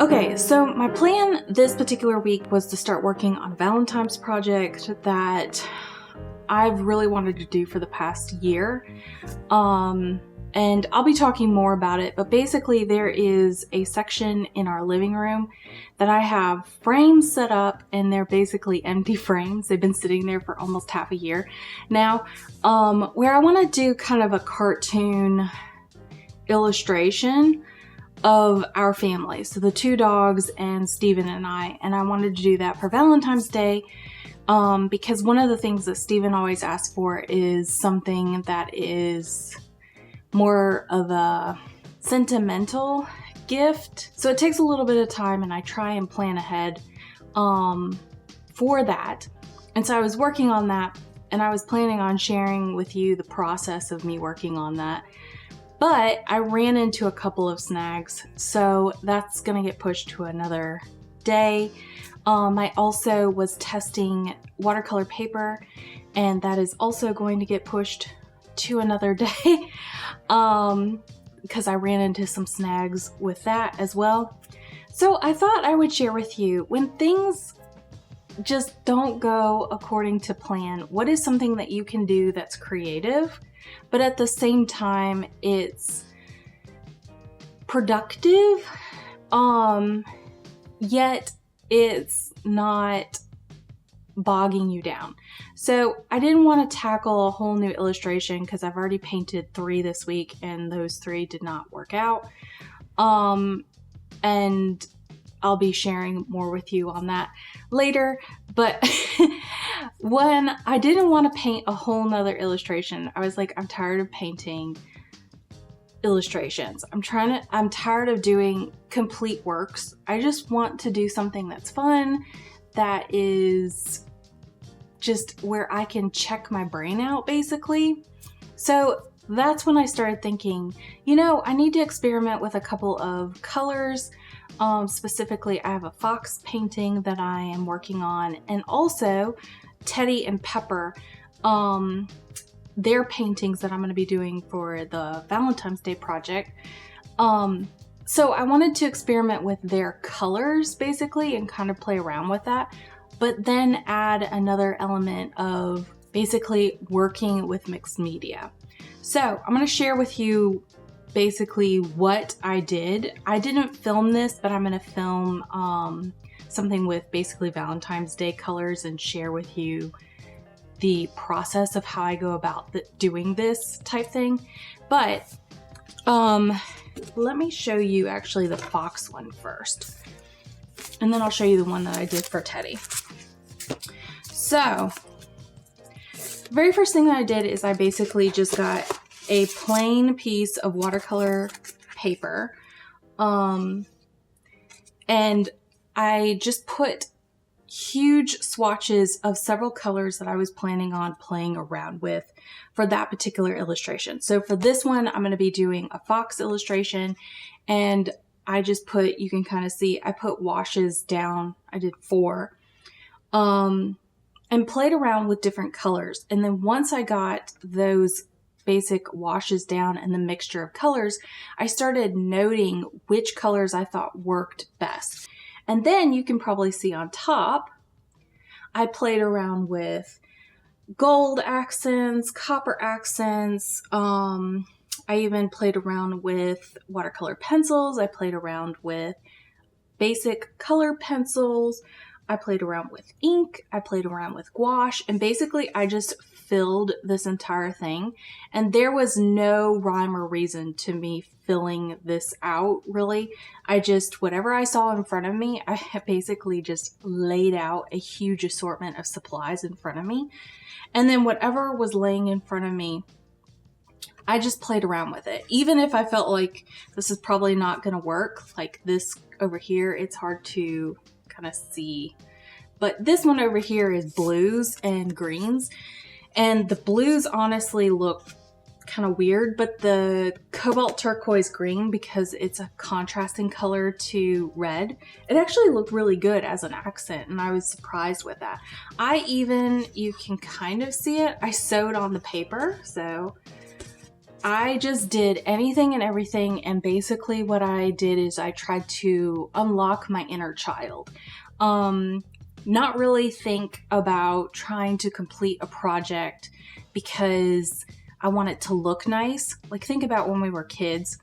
Okay, so my plan this particular week was to start working on a Valentine's project that I've really wanted to do for the past year. And I'll be talking more about it, but basically there is a section in our living room that I have frames set up, and they're basically empty frames. They've been sitting there for almost half a year now, where I want to do kind of a cartoon illustration of our family. So the two dogs and Steven and I wanted to do that for Valentine's Day, because one of the things that Steven always asks for is something that is more of a sentimental gift. So it takes a little bit of time, and I try and plan ahead for that. And so I was working on that, and I was planning on sharing with you the process of me working on that. But I ran into a couple of snags, so that's gonna get pushed to another day. I also was testing watercolor paper, and that is also going to get pushed to another day because I ran into some snags with that as well. So I thought I would share with you, when things just don't go according to plan, what is something that you can do that's creative, but at the same time it's productive, yet it's not bogging you down. So I didn't want to tackle a whole new illustration because I've already painted 3 this week, and those 3 did not work out. And I'll be sharing more with you on that later. But when I didn't want to paint a whole nother illustration, I was like, I'm tired of painting illustrations. I'm tired of doing complete works. I just want to do something that's fun, that is just where I can check my brain out, basically. So that's when I started thinking, I need to experiment with a couple of colors. Specifically, I have a fox painting that I am working on, and also Teddy and Pepper, their paintings that I'm going to be doing for the Valentine's Day project. So I wanted to experiment with their colors, basically, and kind of play around with that, but then add another element of basically working with mixed media. So I'm going to share with you basically what I did. I didn't film this, but I'm going to film something with basically Valentine's Day colors and share with you the process of how I go about doing this type thing. But let me show you actually the fox one first, and then I'll show you the one that I did for Teddy. So the very first thing that I did is I basically just got a plain piece of watercolor paper, and I just put huge swatches of several colors that I was planning on playing around with for that particular illustration. So for this one, I'm going to be doing a fox illustration, and I just put, you can kind of see, I put washes down. I did 4, and played around with different colors. And then once I got those basic washes down and the mixture of colors, I started noting which colors I thought worked best. And then you can probably see on top, I played around with gold accents, copper accents. I even played around with watercolor pencils. I played around with basic color pencils. I played around with ink. I played around with gouache. And basically, I just filled this entire thing. And there was no rhyme or reason to me filling this out, really. Whatever I saw in front of me, I basically just laid out a huge assortment of supplies in front of me. And then whatever was laying in front of me, I just played around with it. Even if I felt like this is probably not going to work, like this over here, it's hard to kind of see. But this one over here is blues and greens. And the blues honestly look kind of weird, but the cobalt turquoise green, because it's a contrasting color to red, it actually looked really good as an accent, and I was surprised with that. You can kind of see it, I sewed on the paper, so I just did anything and everything, and basically what I did is I tried to unlock my inner child. Not really think about trying to complete a project because I want it to look nice. Like, think about when we were kids.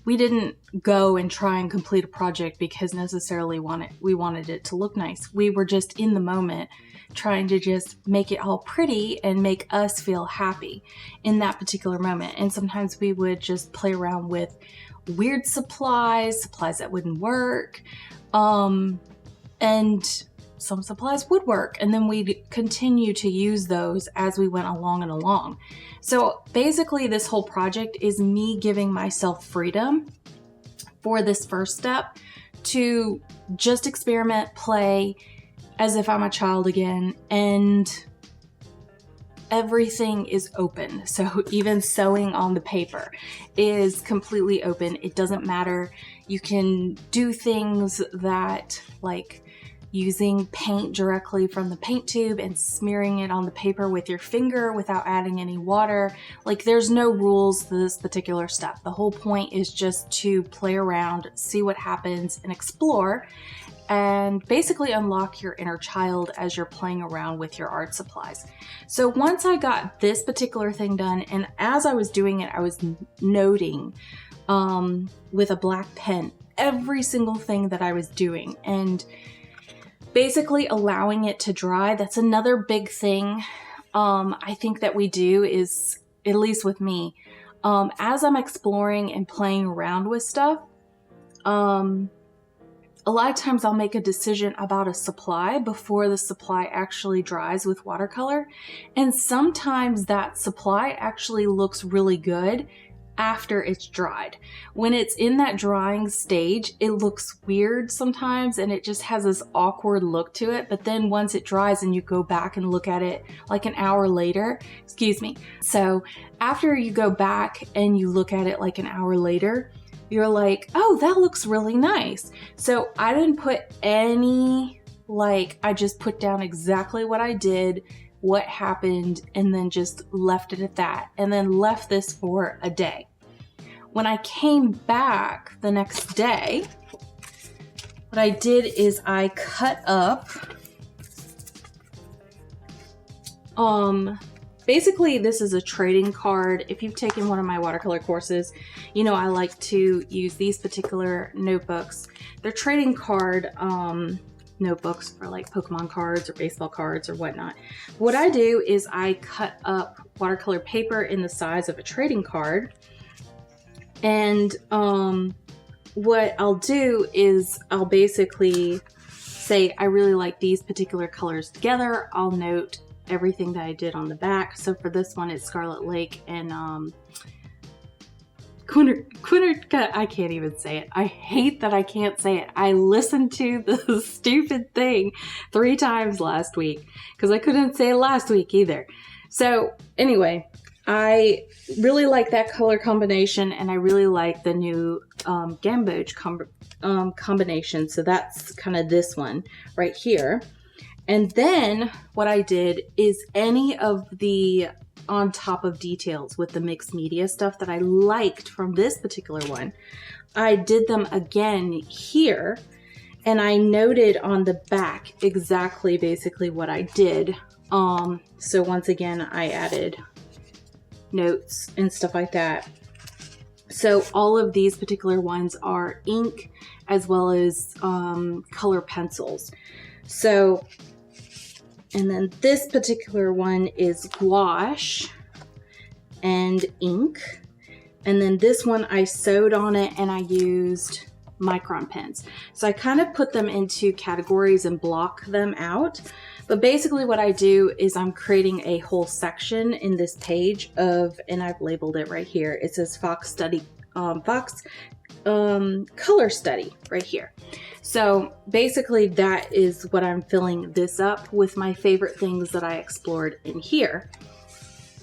We didn't go and try and complete a project because necessarily we wanted it to look nice. We were just in the moment trying to just make it all pretty and make us feel happy in that particular moment. And sometimes we would just play around with weird supplies that wouldn't work. And some supplies would work, and then we'd continue to use those as we went along and along. So basically this whole project is me giving myself freedom for this first step to just experiment, play as if I'm a child again, and everything is open. So even sewing on the paper is completely open. It doesn't matter. You can do things that, like using paint directly from the paint tube and smearing it on the paper with your finger without adding any water. Like, there's no rules to this particular step. The whole point is just to play around, see what happens, and explore, and basically unlock your inner child as you're playing around with your art supplies. So once I got this particular thing done, and as I was doing it, I was noting with a black pen every single thing that I was doing, and basically allowing it to dry. That's another big thing I think that we do is, at least with me, as I'm exploring and playing around with stuff, a lot of times I'll make a decision about a supply before the supply actually dries with watercolor. And sometimes that supply actually looks really good after it's dried. When it's in that drying stage, it looks weird sometimes, and it just has this awkward look to it. But then once it dries and you go back and look at it like an hour later, so after you go back and you look at it like an hour later, you're like, oh, that looks really nice. So I didn't put any, I just put down exactly what I did, what happened, and then just left it at that, and then left this for a day. When I came back the next day, what I did is I cut up, basically this is a trading card. If you've taken one of my watercolor courses, you know I like to use these particular notebooks. They're trading card notebooks for like Pokemon cards or baseball cards or whatnot. What I do is I cut up watercolor paper in the size of a trading card, and what I'll do is I'll basically say I really like these particular colors together. I'll note everything that I did on the back. So for this one, it's Scarlet Lake and I can't even say it. I hate that I can't say it. I listened to the stupid thing 3 times last week because I couldn't say it last week either. So anyway, I really like that color combination, and I really like the new gamboge combination. So that's kind of this one right here. And then what I did is any of the on top of details with the mixed media stuff that I liked from this particular one, I did them again here, and I noted on the back exactly basically what I did. So once again, I added notes and stuff like that. So all of these particular ones are ink as well as color pencils. So, and then this particular one is gouache and ink. And then this one I sewed on it and I used micron pens. So I kind of put them into categories and block them out. But basically what I do is I'm creating a whole section in this page of, and I've labeled it right here. It says Fox color study right here. So basically that is what I'm filling this up with, my favorite things that I explored in here.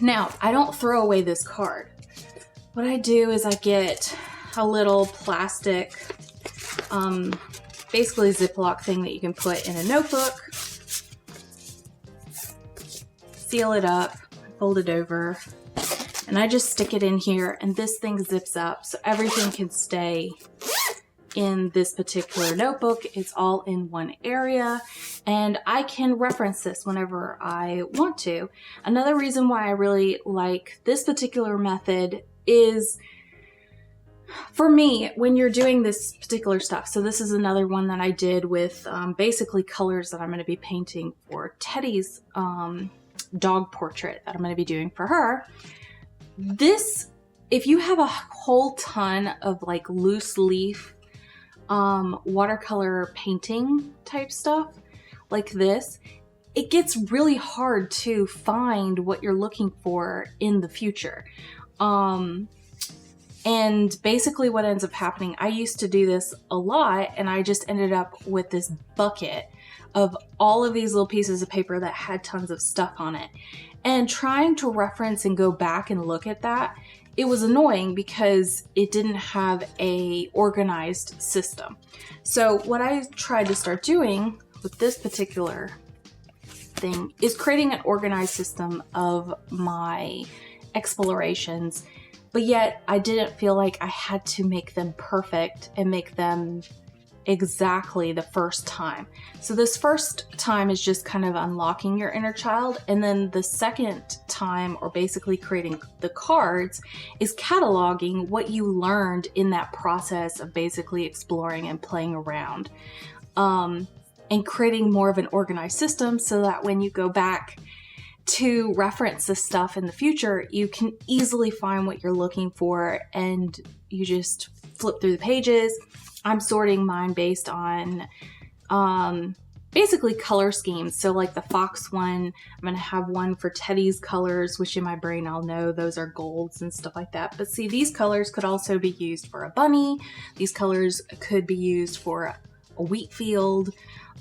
Now, I don't throw away this card. What I do is I get a little plastic, basically Ziploc thing that you can put in a notebook, seal it up, fold it over, And I just stick it in here, and this thing zips up so everything can stay in this particular notebook. It's all in one area, and I can reference this whenever I want to. Another reason why I really like this particular method is, for me, when you're doing this particular stuff, so this is another one that I did with basically colors that I'm going to be painting for Teddy's dog portrait that I'm going to be doing for her. This, if you have a whole ton of like loose leaf watercolor painting type stuff like this, it gets really hard to find what you're looking for in the future. And basically what ends up happening, I used to do this a lot, and I just ended up with this bucket of all of these little pieces of paper that had tons of stuff on it. And trying to reference and go back and look at that, it was annoying because it didn't have a organized system. So what I tried to start doing with this particular thing is creating an organized system of my explorations, but yet I didn't feel like I had to make them perfect and make them exactly the first time. So this first time is just kind of unlocking your inner child, and then the second time, or basically creating the cards, is cataloging what you learned in that process of basically exploring and playing around, and creating more of an organized system so that when you go back to reference this stuff in the future, you can easily find what you're looking for, and you just flip through the pages. I'm sorting mine based on basically color schemes. So like the fox one, I'm going to have one for Teddy's colors, which in my brain I'll know those are golds and stuff like that. But see, these colors could also be used for a bunny. These colors could be used for a wheat field.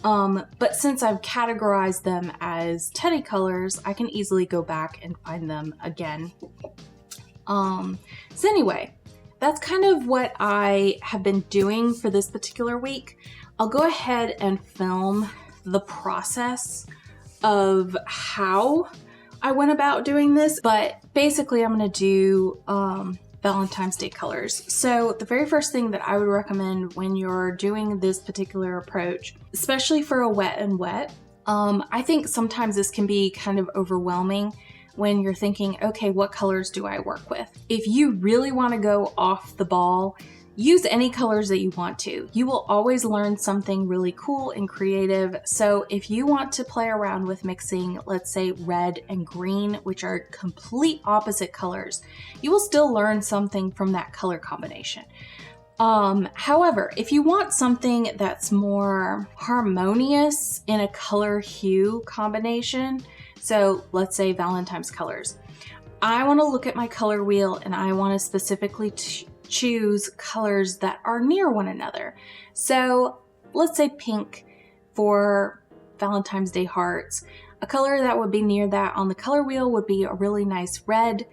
But since I've categorized them as Teddy colors, I can easily go back and find them again. So anyway, that's kind of what I have been doing for this particular week. I'll go ahead and film the process of how I went about doing this, but basically I'm going to do Valentine's Day colors. So the very first thing that I would recommend when you're doing this particular approach, especially for a wet and wet, I think sometimes this can be kind of overwhelming when you're thinking, okay, what colors do I work with? If you really want to go off the ball, use any colors that you want to. You will always learn something really cool and creative. So if you want to play around with mixing, let's say red and green, which are complete opposite colors, you will still learn something from that color combination. However, if you want something that's more harmonious in a color hue combination, so let's say Valentine's colors, I want to look at my color wheel and I want to specifically choose colors that are near one another. So let's say pink for Valentine's Day hearts. A color that would be near that on the color wheel would be a really nice red.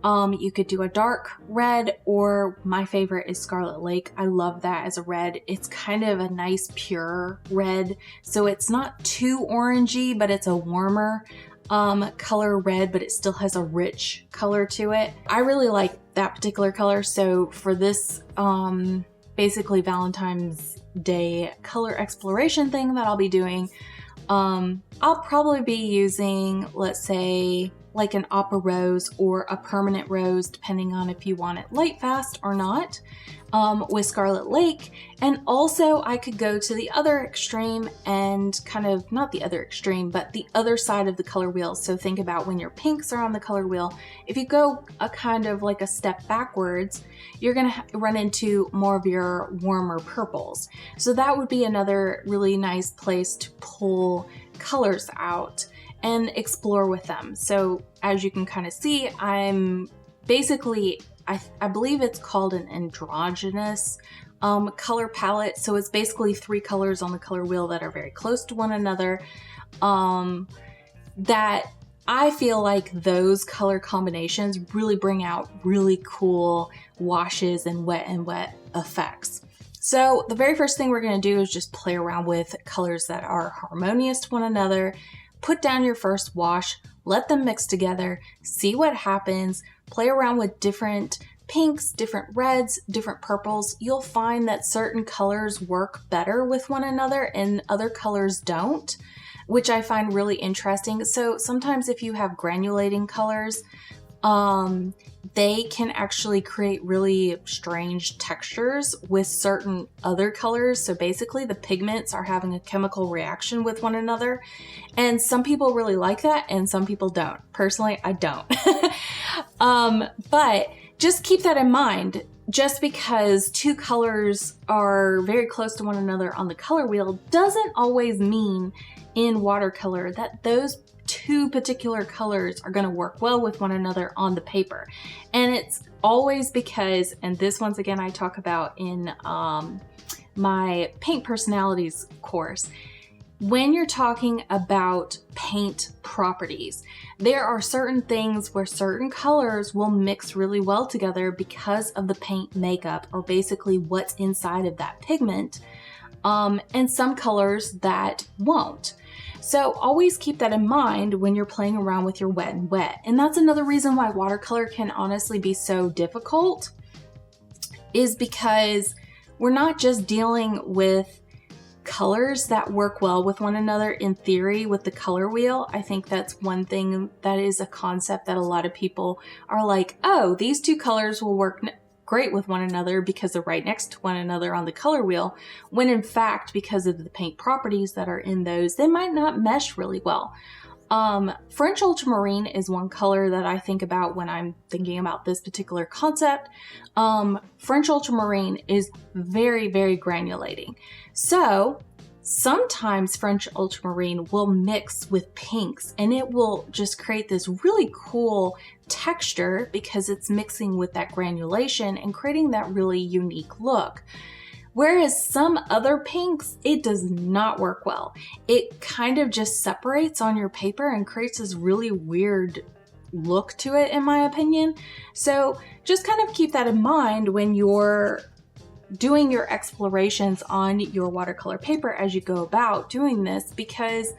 You could do a dark red, or my favorite is Scarlet Lake. I love that as a red. It's kind of a nice pure red, so it's not too orangey, but it's a warmer color red, but it still has a rich color to it. I really like that particular color. So for this basically Valentine's Day color exploration thing that I'll be doing, I'll probably be using, let's say, like an opera rose or a permanent rose, depending on if you want it light fast or not, with Scarlet Lake. And also I could go to the other extreme and kind of, not the other extreme, but the other side of the color wheel. So think about when your pinks are on the color wheel, if you go a kind of like a step backwards, you're gonna run into more of your warmer purples. So that would be another really nice place to pull colors out and explore with them. So as you can kind of see, I'm basically, I believe it's called an androgynous color palette. So it's basically 3 colors on the color wheel that are very close to one another. That I feel like those color combinations really bring out really cool washes and wet effects. So the very first thing we're going to do is just play around with colors that are harmonious to one another. Put down your first wash, let them mix together, see what happens, play around with different pinks, different reds, different purples, you'll find that certain colors work better with one another and other colors don't, which I find really interesting. So sometimes if you have granulating colors, they can actually create really strange textures with certain other colors. So basically the pigments are having a chemical reaction with one another. And some people really like that and some people don't. Personally, I don't. But just keep that in mind. Just because two colors are very close to one another on the color wheel doesn't always mean in watercolor that those two particular colors are going to work well with one another on the paper. And it's always because, and this once again I talk about in my paint personalities course, when you're talking about paint properties, there are certain things where certain colors will mix really well together because of the paint makeup, or basically what's inside of that pigment, and some colors that won't. So always keep that in mind when you're playing around with your wet and wet. And that's another reason why watercolor can honestly be so difficult, is because we're not just dealing with colors that work well with one another in theory with the color wheel. I think that's one thing that is a concept that a lot of people are like, oh, these two colors will work great with one another because they're right next to one another on the color wheel, when in fact, because of the paint properties that are in those, they might not mesh really well. French ultramarine is one color that I think about when I'm thinking about this particular concept. French ultramarine is very, very granulating. So sometimes French ultramarine will mix with pinks and it will just create this really cool texture because it's mixing with that granulation and creating that really unique look. Whereas some other pinks, it does not work well. It kind of just separates on your paper and creates this really weird look to it, in my opinion. So just kind of keep that in mind when you're doing your explorations on your watercolor paper as you go about doing this, because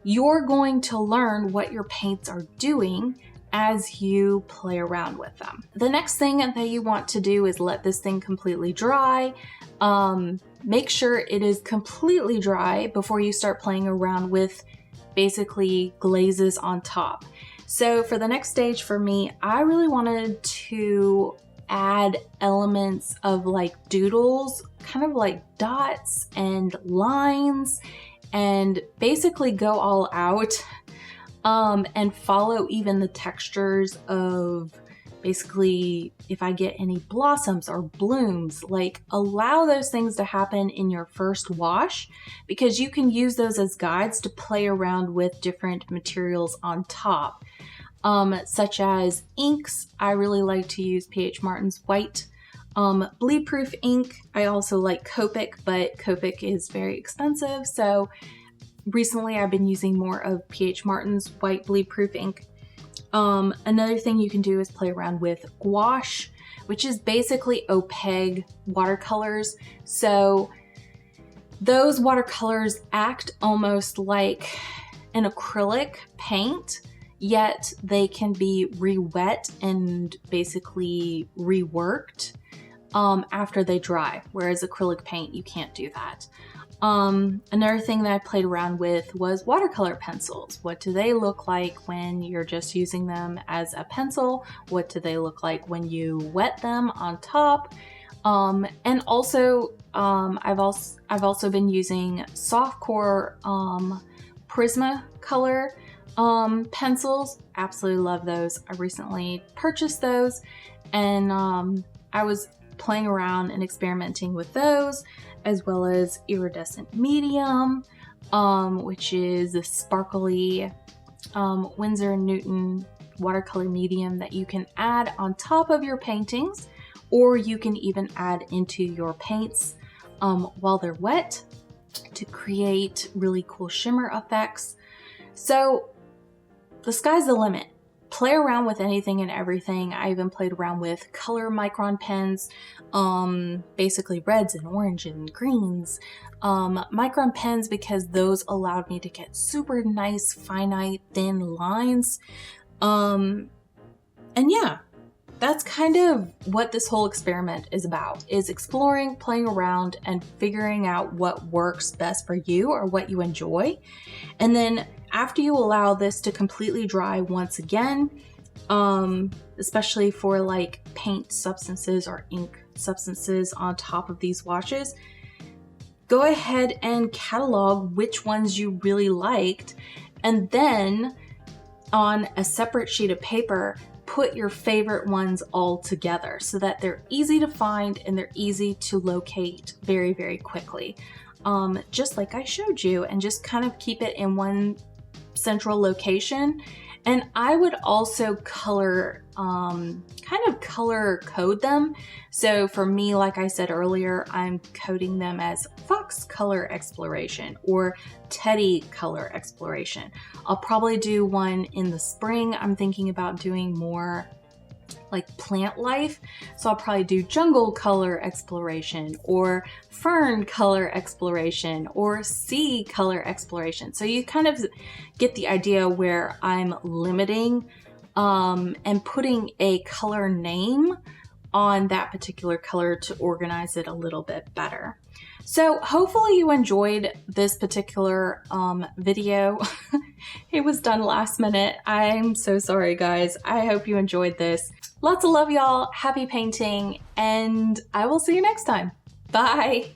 you're going to learn what your paints are doing as you play around with them. The next thing that you want to do is let this thing completely dry. Make sure it is completely dry before you start playing around with basically glazes on top. So for the next stage for me, I really wanted to add elements of like doodles, kind of like dots and lines, and basically go all out and follow even the textures of basically if I get any blossoms or blooms, like allow those things to happen in your first wash, because you can use those as guides to play around with different materials on top. Such as inks. I really like to use P.H. Martin's white bleed proof ink. I also like Copic, but Copic is very expensive. So recently I've been using more of P.H. Martin's white bleed proof ink. Another thing you can do is play around with gouache, which is basically opaque watercolors. So those watercolors act almost like an acrylic paint, yet they can be re-wet and basically reworked after they dry, whereas acrylic paint, you can't do that. Another thing that I played around with was watercolor pencils. What do they look like when you're just using them as a pencil? What do they look like when you wet them on top? And also, I've also been using softcore Prismacolor pencils. Absolutely love those. I recently purchased those, and I was playing around and experimenting with those, as well as iridescent medium, which is a sparkly Winsor & Newton watercolor medium that you can add on top of your paintings, or you can even add into your paints while they're wet to create really cool shimmer effects. So the sky's the limit. Play around with anything and everything. I even played around with color micron pens, basically reds and orange and greens. Micron pens, because those allowed me to get super nice, finite, thin lines. And yeah, that's kind of what this whole experiment is about, is exploring, playing around, and figuring out what works best for you or what you enjoy. And then after you allow this to completely dry once again, especially for like paint substances or ink substances on top of these washes, go ahead and catalog which ones you really liked, and then on a separate sheet of paper, put your favorite ones all together so that they're easy to find and they're easy to locate very, very quickly. Just like I showed you, and just kind of keep it in one central location. And I would also color, kind of color code them. So for me, like I said earlier, I'm coding them as Fox Color Exploration or Teddy Color Exploration. I'll probably do one in the spring. I'm thinking about doing more like plant life. So I'll probably do Jungle Color Exploration or Fern Color Exploration or Sea Color Exploration. So you kind of get the idea where I'm limiting and putting a color name on that particular color to organize it a little bit better. So hopefully you enjoyed this particular video. It was done last minute. I'm so sorry, guys. I hope you enjoyed this. Lots of love, y'all. Happy painting, and I will see you next time. Bye.